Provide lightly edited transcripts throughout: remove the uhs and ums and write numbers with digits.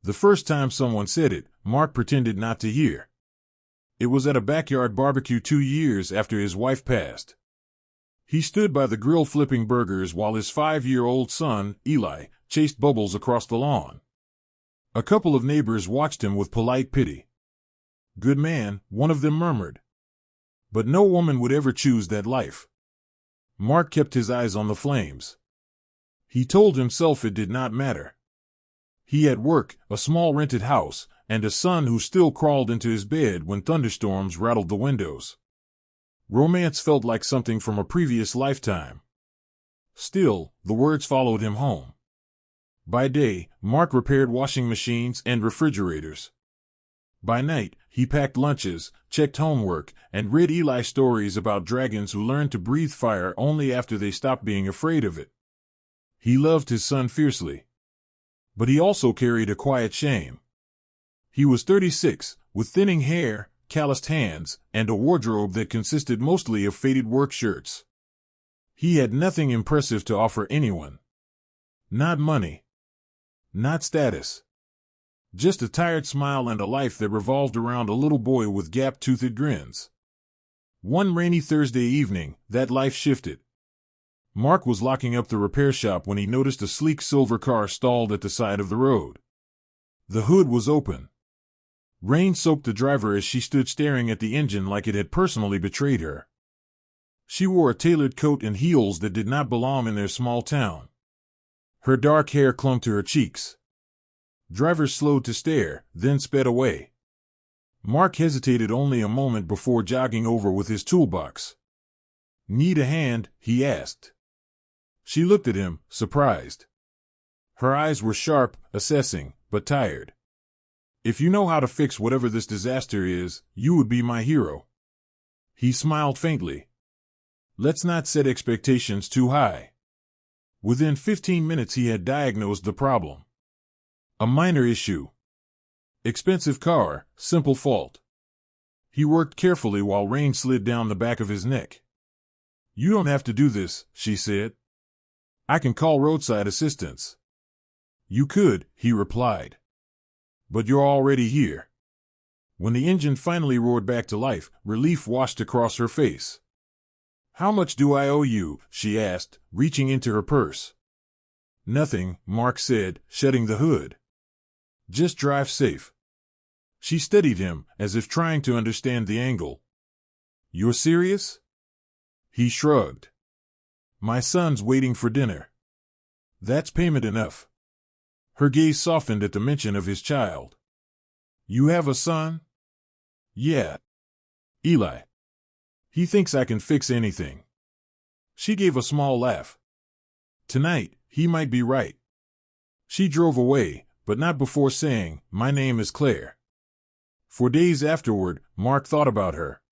The first time someone said it, Mark pretended not to hear. It was at a backyard barbecue 2 years after his wife passed. He stood by the grill flipping burgers while his 5-year-old son, Eli, chased Bubbles across the lawn. A couple of neighbors watched him with polite pity. "Good man," one of them murmured. "But no woman would ever choose that life." Mark kept his eyes on the flames. He told himself it did not matter. He had work, a small rented house, and a son who still crawled into his bed when thunderstorms rattled the windows. Romance felt like something from a previous lifetime. Still, the words followed him home. By day, Mark repaired washing machines and refrigerators. By night, he packed lunches, checked homework, and read Eli stories about dragons who learned to breathe fire only after they stopped being afraid of it. He loved his son fiercely. But he also carried a quiet shame. He was 36, with thinning hair, calloused hands, and a wardrobe that consisted mostly of faded work shirts. He had nothing impressive to offer anyone. Not money. Not status. Just a tired smile and a life that revolved around a little boy with gap-toothed grins. One rainy Thursday evening, that life shifted. Mark was locking up the repair shop when he noticed a sleek silver car stalled at the side of the road. The hood was open. Rain soaked the driver as she stood staring at the engine like it had personally betrayed her. She wore a tailored coat and heels that did not belong in their small town. Her dark hair clung to her cheeks. Drivers slowed to stare, then sped away. Mark hesitated only a moment before jogging over with his toolbox. "Need a hand?" he asked. She looked at him, surprised. Her eyes were sharp, assessing, but tired. "If you know how to fix whatever this disaster is, you would be my hero." He smiled faintly. "Let's not set expectations too high." Within 15 minutes he had diagnosed the problem. A minor issue. Expensive car, simple fault. He worked carefully while rain slid down the back of his neck. "You don't have to do this," she said. "I can call roadside assistance." "You could," he replied. "But you're already here." When the engine finally roared back to life, relief washed across her face. "How much do I owe you?" she asked, reaching into her purse. "Nothing," Mark said, shutting the hood. "Just drive safe." She studied him, as if trying to understand the angle. "You're serious?" He shrugged. "My son's waiting for dinner." "That's payment enough." Her gaze softened at the mention of his child. "You have a son?" "Yeah. Eli. He thinks I can fix anything." She gave a small laugh. "Tonight, he might be right." She drove away, but not before saying, "My name is Claire." For days afterward, Mark thought about her.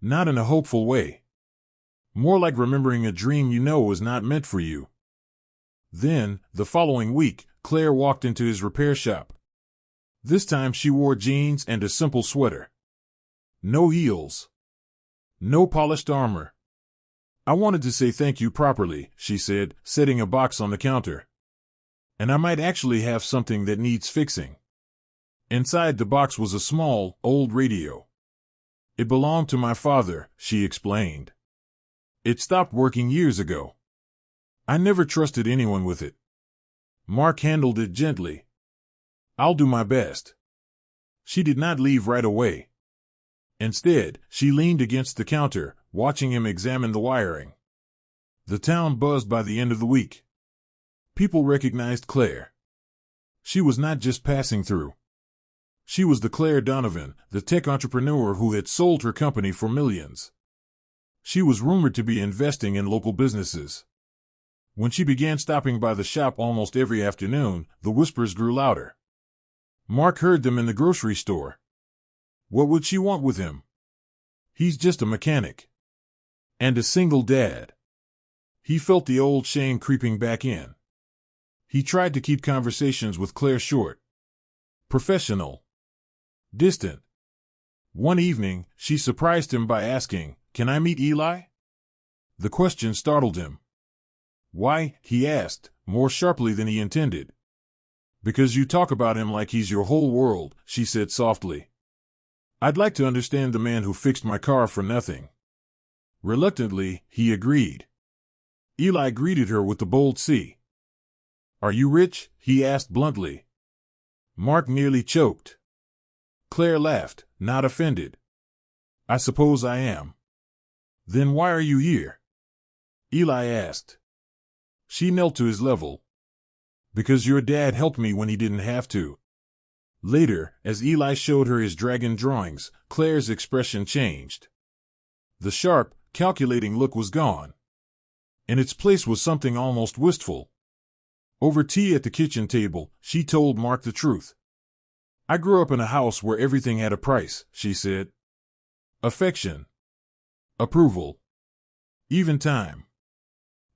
Not in a hopeful way. More like remembering a dream you know is not meant for you. Then, the following week, Claire walked into his repair shop. This time she wore jeans and a simple sweater. No heels. No polished armor. "I wanted to say thank you properly," she said, setting a box on the counter. "And I might actually have something that needs fixing." Inside the box was a small, old radio. "It belonged to my father," she explained. "It stopped working years ago. I never trusted anyone with it." Mark handled it gently. "I'll do my best." She did not leave right away. Instead, she leaned against the counter, watching him examine the wiring. The town buzzed by the end of the week. People recognized Claire. She was not just passing through. She was the Claire Donovan, the tech entrepreneur who had sold her company for millions. She was rumored to be investing in local businesses. When she began stopping by the shop almost every afternoon, the whispers grew louder. Mark heard them in the grocery store. What would she want with him? He's just a mechanic. And a single dad. He felt the old shame creeping back in. He tried to keep conversations with Claire short. Professional. Distant. One evening, she surprised him by asking, "Can I meet Eli?" The question startled him. "Why?" he asked, more sharply than he intended. Because you talk about him like he's your whole world, she said softly. I'd like to understand the man who fixed my car for nothing. Reluctantly, he agreed. Eli greeted her with the bold C. Are you rich? He asked bluntly. Mark nearly choked. Claire laughed, not offended. I suppose I am. Then why are you here? Eli asked. She knelt to his level. Because your dad helped me when he didn't have to. Later, as Eli showed her his dragon drawings, Claire's expression changed. The sharp, calculating look was gone. In its place was something almost wistful. Over tea at the kitchen table, she told Mark the truth. I grew up in a house where everything had a price, she said. Affection. Approval. Even time.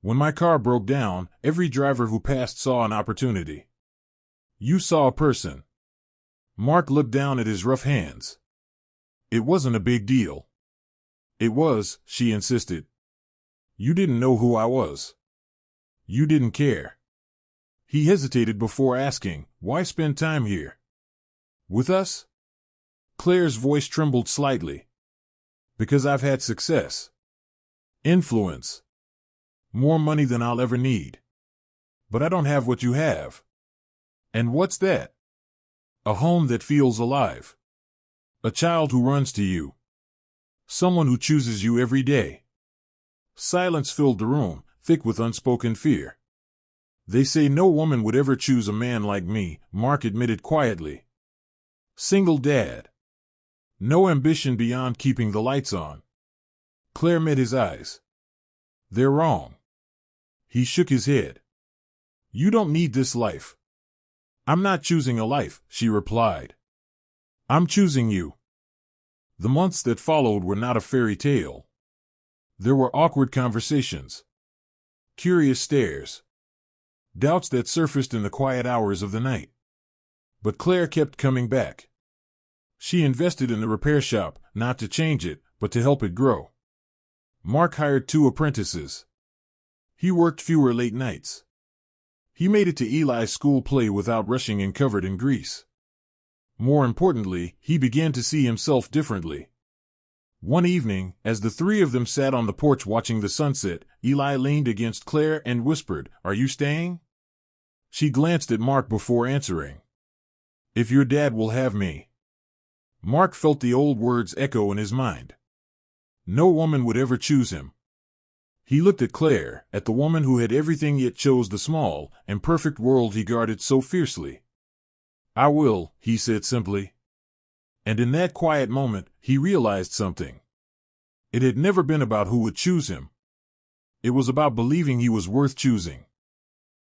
When my car broke down, every driver who passed saw an opportunity. You saw a person. Mark looked down at his rough hands. It wasn't a big deal. It was, she insisted. You didn't know who I was. You didn't care. He hesitated before asking, why spend time here? With us? Claire's voice trembled slightly. Because I've had success. Influence. More money than I'll ever need. But I don't have what you have. And what's that? A home that feels alive. A child who runs to you. Someone who chooses you every day. Silence filled the room, thick with unspoken fear. They say no woman would ever choose a man like me, Mark admitted quietly. Single dad. No ambition beyond keeping the lights on. Claire met his eyes. They're wrong. He shook his head. You don't need this life. I'm not choosing a life, she replied. I'm choosing you. The months that followed were not a fairy tale. There were awkward conversations. Curious stares. Doubts that surfaced in the quiet hours of the night. But Claire kept coming back. She invested in the repair shop, not to change it, but to help it grow. Mark hired 2 apprentices. He worked fewer late nights. He made it to Eli's school play without rushing and covered in grease. More importantly, he began to see himself differently. One evening, as the 3 of them sat on the porch watching the sunset, Eli leaned against Claire and whispered, Are you staying? She glanced at Mark before answering. If your dad will have me. Mark felt the old words echo in his mind. No woman would ever choose him. He looked at Claire, at the woman who had everything yet chose the small and perfect world he guarded so fiercely. I will, he said simply. And in that quiet moment, he realized something. It had never been about who would choose him. It was about believing he was worth choosing.